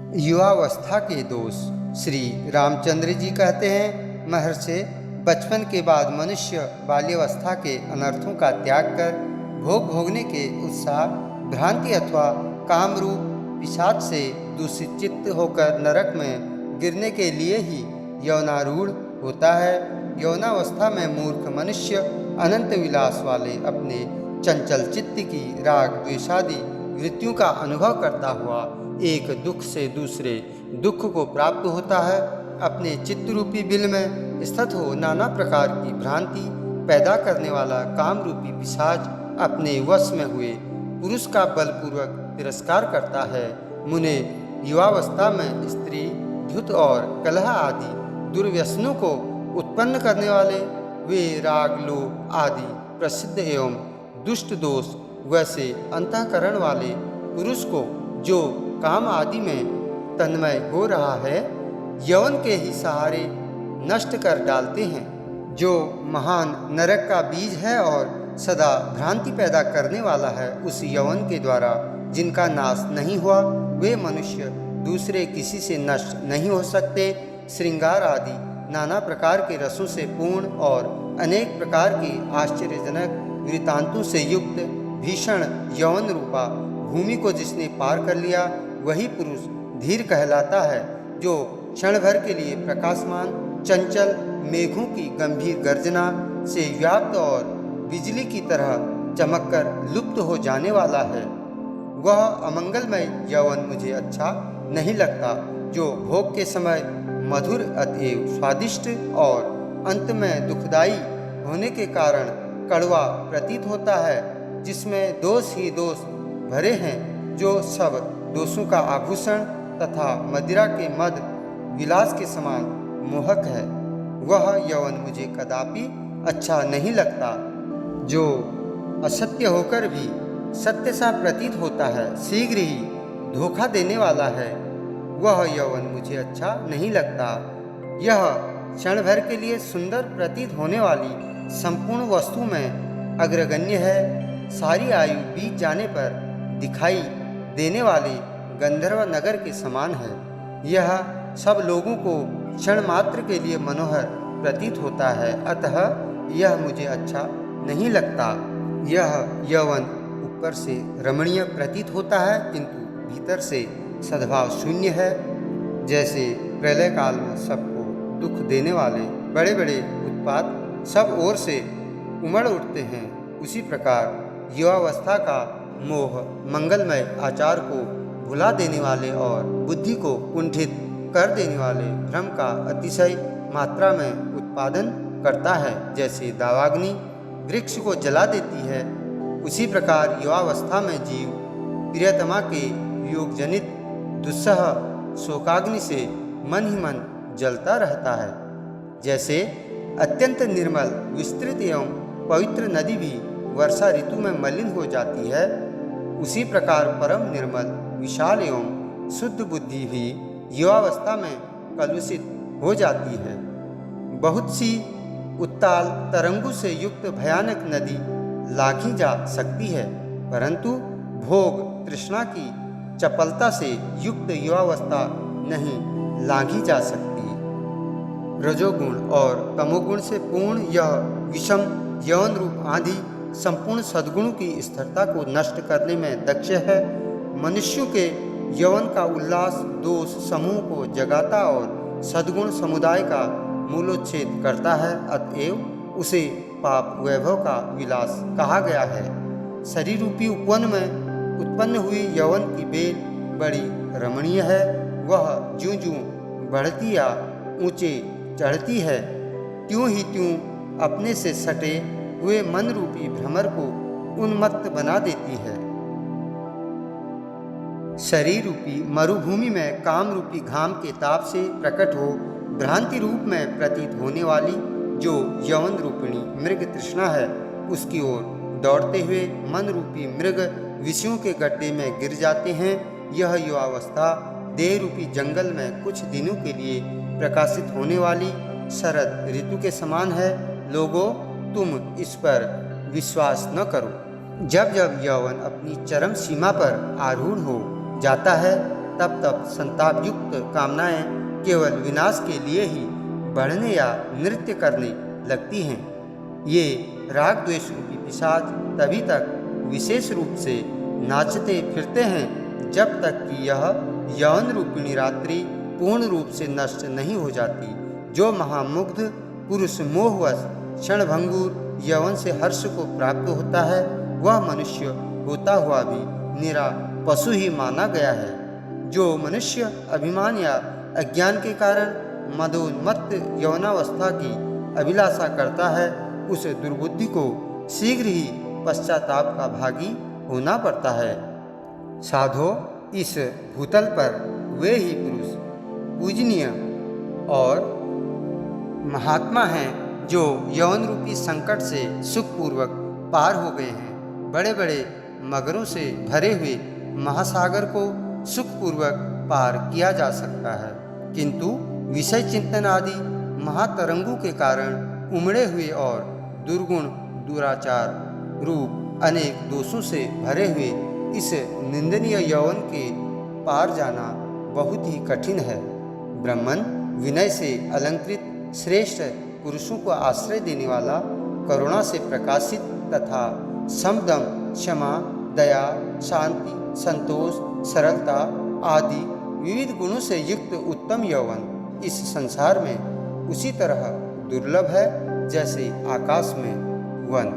युवावस्था के दोष। श्री रामचंद्र जी कहते हैं, महर्षि, बचपन के बाद मनुष्य बाल्यावस्था के अनर्थों का त्याग कर भोग भोगने के उत्साह, भ्रांति अथवा कामरूप पिशाच से दूषित चित्त होकर नरक में गिरने के लिए ही यौनारूढ़ होता है। यौनावस्था में मूर्ख मनुष्य अनंत विलास वाले अपने चंचल चित्त की राग द्वेषादि वृत्तियों का अनुभव करता हुआ एक दुख से दूसरे दुख को प्राप्त होता है। अपने चित्त रूपी बिल में स्थित हो नाना प्रकार की भ्रांति पैदा करने वाला काम रूपी पिशाच अपने वश में हुए पुरुष का बलपूर्वक तिरस्कार करता है। मुने, युवावस्था में स्त्री, धुत और कलह आदि दुर्व्यसनों को उत्पन्न करने वाले वे राग, लोभ आदि प्रसिद्ध एवं दुष्ट दोष वैसे अंतःकरण वाले पुरुष को, जो काम आदि में तन्मय हो रहा है, यौन के ही सहारे नष्ट कर डालते हैं। जो महान नरक का बीज है और सदा भ्रांति पैदा करने वाला है, उस यौन के द्वारा जिनका नाश नहीं हुआ, वे मनुष्य दूसरे किसी से नष्ट नहीं हो सकते। श्रृंगार आदि नाना प्रकार के रसों से पूर्ण और अनेक प्रकार के आश्चर्यजनक वृतांतों से युक्त भीषण यौन रूपा भूमि को जिसने पार कर लिया, वही पुरुष धीर कहलाता है। जो क्षण भर के लिए प्रकाशमान चंचल मेघों की गंभीर गर्जना से व्याप्त और बिजली की तरह चमककर लुप्त हो जाने वाला है, वह अमंगलमय यौवन मुझे अच्छा नहीं लगता। जो भोग के समय मधुर अतएव स्वादिष्ट और अंत में दुखदायी होने के कारण कड़वा प्रतीत होता है, जिसमें दोष ही दोष भरे हैं, जो सब दोषों का आभूषण तथा मदिरा के मद विलास के समान मोहक है, वह यौवन मुझे कदापि अच्छा नहीं लगता। जो असत्य होकर भी सत्य सा प्रतीत होता है, शीघ्र ही धोखा देने वाला है, वह यौवन मुझे अच्छा नहीं लगता। यह क्षण भर के लिए सुंदर प्रतीत होने वाली संपूर्ण वस्तु में अग्रगण्य है, सारी आयु बीत जाने पर दिखाई देने वाले गंधर्व नगर के समान है। यह सब लोगों को क्षण मात्र के लिए मनोहर प्रतीत होता है, अतः यह मुझे अच्छा नहीं लगता। यह यौवन ऊपर से रमणीय प्रतीत होता है, किंतु भीतर से सद्भाव शून्य है। जैसे प्रलय काल में सबको दुख देने वाले बड़े बड़े उत्पात सब ओर से उमड़ उठते हैं, उसी प्रकार युवावस्था का मोह मंगलमय आचार को भुला देने वाले और बुद्धि को कुंठित कर देने वाले भ्रम का अतिशय मात्रा में उत्पादन करता है। जैसे दावाग्नि वृक्ष को जला देती है, उसी प्रकार युवावस्था में जीव प्रियतमा के वियोग जनित दुस्सह शोकाग्नि से मन ही मन जलता रहता है। जैसे अत्यंत निर्मल, विस्तृत एवं पवित्र नदी भी वर्षा ऋतु में मलिन हो जाती है, उसी प्रकार परम निर्मल, विशाल एवं शुद्ध बुद्धि भी युवावस्था में कलुषित हो जाती है। बहुत सी उत्ताल तरंगों से युक्त भयानक नदी लांघी जा सकती है, परंतु भोग तृष्णा की चपलता से युक्त युवावस्था नहीं लांघी जा सकती। रजोगुण और तमोगुण से पूर्ण यह विषम यौन रूप आदि संपूर्ण सद्गुणों की स्थिरता को नष्ट करने में दक्ष है। मनुष्यों के यौवन का उल्लास दोष समूह को जगाता और सद्गुण समुदाय का मूलोच्छेद करता है, अतएव उसे पाप वैभव का विलास कहा गया है। शरीर रूपी उपवन में उत्पन्न हुई यौवन की बेल बड़ी रमणीय है। वह ज्यों ज्यों बढ़ती या ऊंचे चढ़ती है, त्यों ही त्यों अपने से सटे हुए मन रूपी भ्रमर को उन्मत्त बना देती है। शरीर रूपी मरुभूमि में काम रूपी घाम के ताप से प्रकट हो भ्रांति रूप में प्रतीत होने वाली जो यौवन रूपिणी मृग तृष्णा है, उसकी ओर दौड़ते हुए मन रूपी मृग विषयों के गड्ढे में गिर जाते हैं। यह युवावस्था देह रूपी जंगल में कुछ दिनों के लिए प्रकाशित होने वाली शरद ऋतु के समान है। लोगों, तुम इस पर विश्वास न करो। जब जब यौवन अपनी चरम सीमा पर आरूढ़ हो जाता है, तब तब संतापयुक्त कामनाएं केवल विनाश के लिए ही बढ़ने या नृत्य करने लगती हैं। ये राग द्वेष रूपी पिशाच तभी तक विशेष रूप से नाचते फिरते हैं जब तक कि यह यौन रूपिणी रात्रि पूर्ण रूप से नष्ट नहीं हो जाती। जो महामुग्ध पुरुष मोहवश क्षणभंगुर यौवन से हर्ष को प्राप्त होता है, वह मनुष्य होता हुआ भी निरा पशु ही माना गया है। जो मनुष्य अभिमान या अज्ञान के कारण मदोन्मत्त यौनावस्था की अभिलाषा करता है, उस दुर्बुद्धि को शीघ्र ही पश्चाताप का भागी होना पड़ता है। साधो, इस भूतल पर वे ही पुरुष पूजनीय और महात्मा हैं जो यौन रूपी संकट से सुखपूर्वक पार हो गए हैं। बड़े बड़े मगरों से भरे हुए महासागर को सुखपूर्वक पार किया जा सकता है, किंतु विषय चिंतन आदि महातरंगों के कारण उमड़े हुए और दुर्गुण दुराचार रूप अनेक दोषों से भरे हुए इस निंदनीय यौवन के पार जाना बहुत ही कठिन है। ब्राह्मण विनय से अलंकृत श्रेष्ठ पुरुषों को आश्रय देने वाला, करुणा से प्रकाशित तथा समदम, क्षमा, दया, शांति, संतोष, सरलता आदि विविध गुणों से युक्त उत्तम यौवन इस संसार में उसी तरह दुर्लभ है जैसे आकाश में वन।